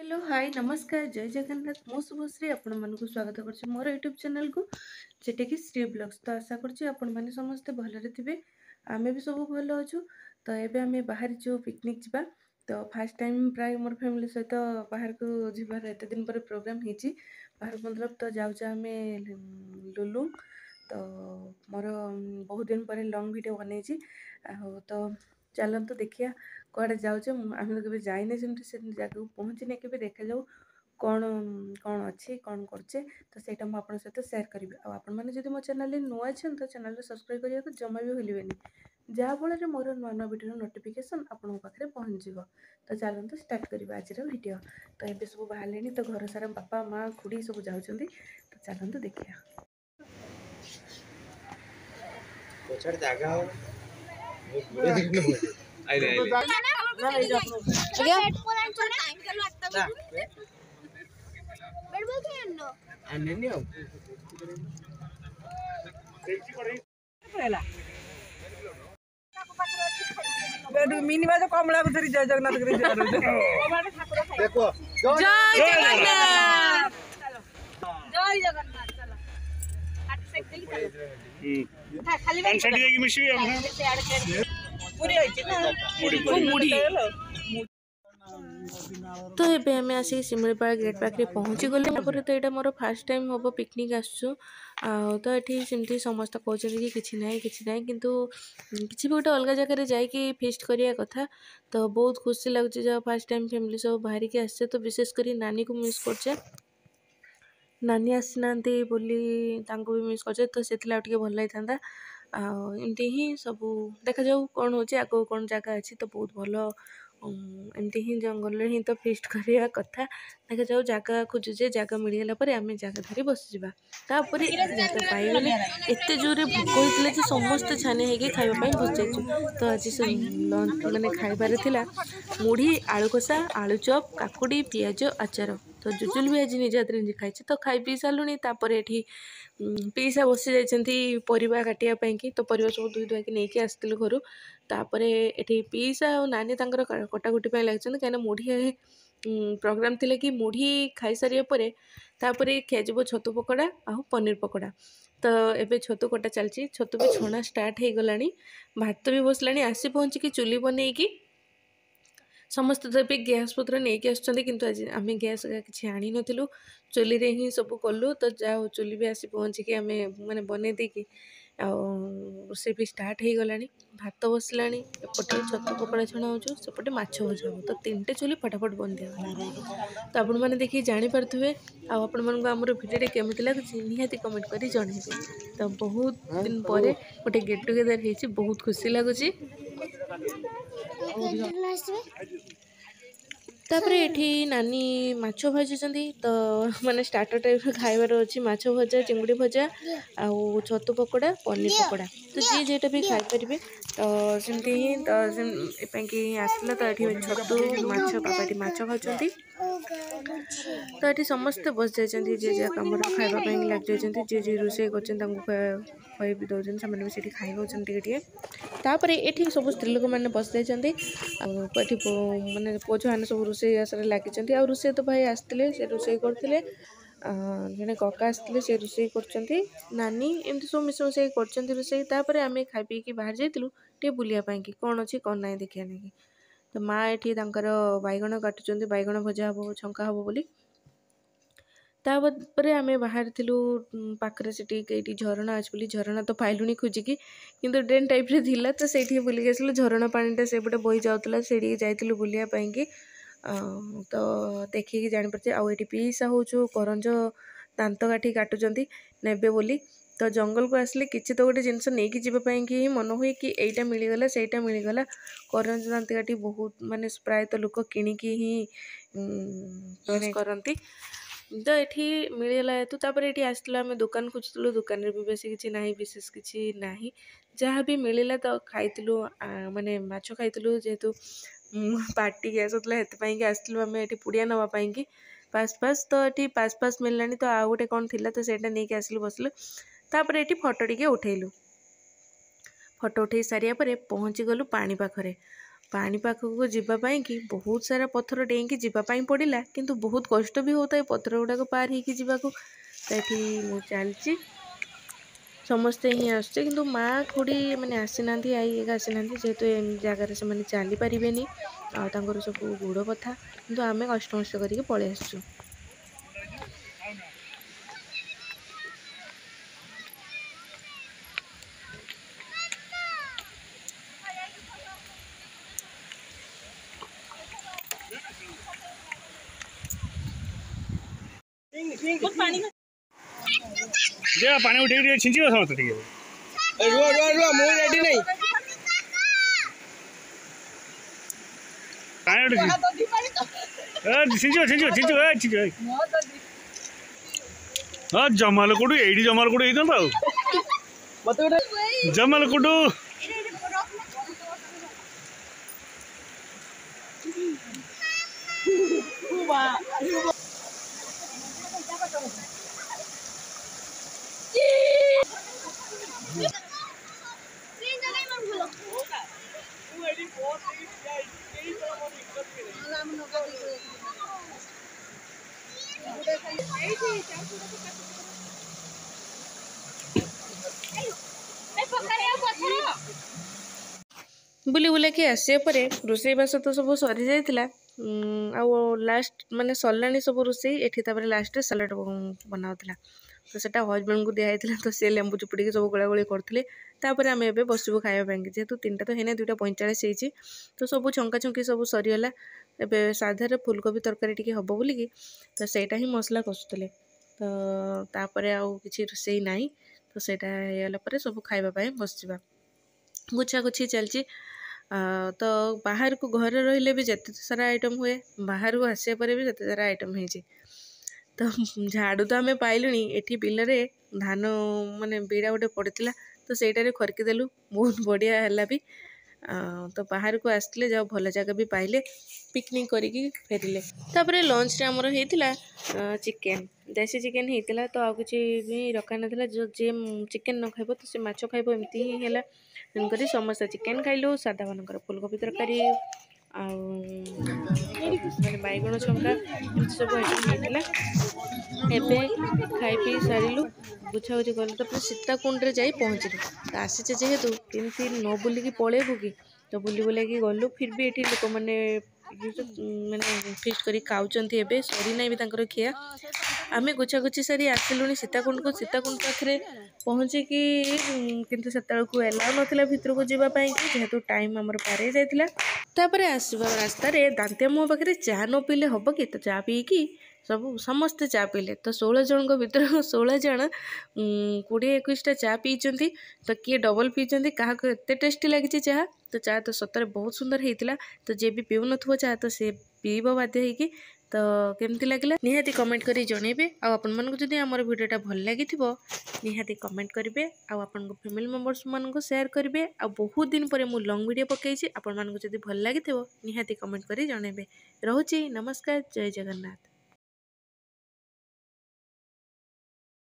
Hello hi नमस्कार जय जगन्नाथ मो शुभश्री आपण मानक स्वागत कर मोर यूट्यूब चैनल को जेटा कि श्री ब्लॉग्स। तो आशा कर समस्ते भलरे थे आमे भी सब भल अच्छु। तो ये आम बाहर जो पिकनिक जावा तो फास्ट टाइम प्राय मोर फैमिली सहित बाहर को जीवार एत दिन पर प्रोग्राम होती बाहर मतलब तो जाऊँ आम लुलु। तो मोर बहुत दिन पर लंग वीडियो बन तो चलते देखिए कड़े जाऊे आम तो कभी जाइने से जगह पहुँचने के देखा जाऊ कौन कौन अच्छे कौन करचे। तो सहीटा मुझे सहित सेयार करी आपने मो चैनल नुआ अच्छे तो चैनल सब्सक्राइब करने को जमा भी भूलें जहाँफल मोर नुआ नुआ वीडियो नोटिफिकेशन आपन पाखे पहुँच। तो चलते स्टार्ट करवा आज वीडियो। तो ये सब बाहर तो घर सारा बापा माँ खुड़ी सब जाऊँ। तो चलते देखिए मिनी बाज कमला को धरी जय जगन्नाथ करी देखो जय जगन्नाथ जय जगन्नाथ चलो हाथ सेक देली चलो खाली पैंट की मिशी हम पूरी आइछ ना मुड़ी तो ये आम आसिक शिमिलीपाल गेट पाखे पहुँची गले। तो यहाँ मोर फास्ट टाइम हम पिकनिक आसचु तो ये सेमती समस्त कहते कि किसी ना किंतु किसी भी गोटे अलग जगह जाकि फेस्ट करिया कथा। तो बहुत खुशी लगुच जो फास्ट टाइम फैमिली सब बाहर के आसचे। तो विशेषकर नानी को मिस करचे नानी आसी ना भी मिस करचे। तो से भल लगी एमती ही सब देखा जाऊ कौन हो आगे कौन जगह अच्छी। तो बहुत भल एमती ही जंगल ही तो फेस्ट करिया कथा देखा जाऊ जगह खोजुचे जगह मिलगला आम जगह धरी बसीजा तापर जगह पाईगले एत जोरे भोक होता समस्त छाने होगी खावाई बस जाइछु। तो आज लंच माने खाइबार थिला मुढ़ी आलू कषा आलू चप काकुड़ी पियाज आचार। तो जुजुल भी आज निज हाथ निजे खाई। तो खाई पी सारूनी तापर एठी पीसा बसी जाइछंती परिबा काटिया कि। तो परिबा सब धुई धुआकी नहीं आसलु घर तापर एठी पीसा और नानी तांकर कटाकुटी लगी कहीं मुढ़ी प्रोग्राम थिले कि मुढ़ी खाई सारिया परे तापर खियाजिबो छतु पकोड़ा आ पनीर पकोड़ा। तो एबे छतु कटा चलची छतु भी छणा स्टार्ट हो गलानी भात भी बसलानी आसी पहुँचिकी चुली बनईकी समस्त तो ये गैस पत्र नहीं आसुँच कि आज आम गैस किसी आनी नथिलु चुली रे ही सब कलु। तो जाओ चुली भी आसी पहुँचिकी आम मैंने बनई देकी रोषे भी स्टार्ट हो गलानी भात बसलानी एपटे छतु पकोड़ा छणा हो सेपटे माछ भजा हो। तो 3टे चुली फटाफट बन दिया। तो आपण मैंने देखिए जानीपे आपण मानक आमर भिडियो केमी लगुच निहाती कमेंट कर जनइबे। तो बहुत दिन पर गोटे गेट टुगेदर हो बहुत खुशी लगुच। तापर एठी नानी माछ भाजुचंदी तो माने स्टार्टर टाइप खाइबार अच्छी माछ भजा चिंगुड़ी भजा आउ छतु पकोड़ा पनीर पकोड़ा। तो जी जेटा भी खाई पारे तो सेमती ही तो आसला। तो ये छतु माछ पापाटी माछ खाऊँ। तो ये समस्ते बस जाइए जे जे कम खावाई लग जाइए जे जे रोषे कर भी दौरान से खाई नौटे तापर ये सब स्त्री लोक मैंने बस जाइए मानने पुओ छुआ सब रोषे आसरे लगी आ रोषे तो भाई आसते से रोषे करते जड़े कका आसते से रोषे कर नानी एमती सब मिस मिसाई कर रोषे। तापर आम खाई पीकी बाहर जाइलु टे बुलापाई कि कौन अच्छी कौन ना देखा नहीं। तो माँ ये बैगण काटुंट बैगण भजा हम छंका हम बोली तापर आम बाहर थिलु पाखरे से झरणा अच्छे बोली झरणा तो पाइलुनी खोजिकी किंतु ड्रेन टाइप रे थिला। तो से बुलिक आसलु झरणा पानीटा सेपटे बही जाऊला से जाइलु बुलापाई तो देखिए जानीपारे आउ ये पीसा हूँ करंज दांत काठी काटुंट नेबे बोली। तो जंगल को आसले किसी तो गोटे जिनस नहीं जावाई कि मन हुए कि यहीटा मिलगला सेटा मिलगला करंज दांत काठी बहुत माने प्रायतः लोक किणिकी ही करती। तो ये मिलगला हेतु तापर ये आसला आम दुकान खोजुलु दुकान भी बेस किसी ना विशेष किसी ना जहाँ भी मिलला तो खाइलु माने माछ खाइलु जेहेतु पार्टी गैस होता है आसलु आम ये पुड़िया नापाई कि पास तो ये पास मिललानी। तो आउ गोटे कौन थी तो सेटा नहीं आसलु बसलु तापर ये फोटो टिके उठेलु फोटो उठे सारिया पहुँची गलु पानी पाखरे पानी पाखक जावाई कि बहुत सारा पत्थर डेईकी जावाई पड़ा किंतु बहुत कष्ट भी होता है पत्थर गुड़ाक पार हो जावाक। तो ये चलती समस्ते ही आसचे किंतु माँ खुड़ी मैंने आसी ना आई एक आसी ना जेहेतु जगार से चली पारे आर सब गोड़ बथा किंतु आम कष्ट मष्ट करके पलि आसचु। पानी उठे छिंची समस्त रुआ रुआ रुआ मुझे रेडी नहीं जमाल कोटू ये जमाल कोटू जमाल कोटू बुली बुला कि आसिया पर रोषेईबास तो सब सरी जाइतिला लास्ट माने सरलानी सब रोषे एठी तापर लास्ट सलाड बनाउतिला तो सेटा हजबैंड को दिया जाइतिला तो से लेंबू चुपुड़ी सब गोला गोली करथिले। तापर आमे एबे बसबो खाଇବା ପାଇଁ जेहेतु 3टा तो हेने 2:45 ହେଇଛି तो सब छंका छंकी सब सरीगला। एबे साधार फुलकोबी तरकारी टिके हबो बोली कि तो सेटा ही मसला कसुतले तो तापर आउ किछि रोषेई नाही तो सेटा हेला पर सब खाଇବା ପାଇଁ बसजिबा गुछा गुछी चलची। तो बाहर को घर रहिले भी जते सारा आइटम हुए बाहर को आसिया पर भी जते सारा आइटम है। तो झाड़ू तो आम पाइलुनी एठी बिलरे धान माने बीड़ा गोटे पड़ता तो सेटारे खरकी देलु बहुत बढ़िया है भी। तो बाहर को आसले जाओ भल जगह भी पाइले पिकनिक करिकी फेरिले। तापर लंच रे हमर हेतिला चिकेन देसी चिकेन हेतिला तो आ किछि भी रखा नथिला जो जे चिकेन न खाइबो तो से माछ खाइबो एमती ही हैला तेणुक समस्त चिकेन खाइलु सादा मानकर फुलकोबी तरकारी माने बैगण छंका एमती सब आइटम हेतिला। एबे खाई पी सारिलु गुछा गुछी गलु तो सीताकुंड रे जाई पहुँचलु तो आसीचे जेहेतु केमती न बुलिकी पळेबु कि तो बुली बुलाकी गलु फिर भी एठी लोक माने माने फिस्ट करी खाउचंती एबे सरी नाही भी तांकर खिया। आमे गुछा गुछी सारी आसिलुनी सीताकुंड को सीताकुंड पाखरे पहुँची कि किंतु सेतल को एलाउ नथिला भितर को जीवा पई कि जेहेतु टाइम हमर पारे जाइतिला। तापर आसबा रास्ता रे दांतिया मुह पाखरे चा न पीले हबो कि तो चा पी कि सब समस्ते चा पीले तो 16 जन भितर 16 जन 20-21टा चा पीचंती तो किए डबल पीचंती क्या एते टेस्टी लगी चाह तो चा तो सतरे बहुत सुंदर होता तो जे भी पीऊ नथुव चा तो से पीब बाध्य होगी। तो केमती लगिला निहाती कमेंट करी जणेबे आपण मानकु जदि हमर वीडियोटा भल लागिथिबो निहाती कमेंट करिवे आ आपण फैमिली मेंबर्स मानकु शेयर करिवे आ बहुत दिन परे मु लॉन्ग वीडियो पकेइछि आपण मानकु जदि भल लागिथिबो निहाती कमेंट करी जणेबे। रहूची नमस्कार जय जगन्नाथ।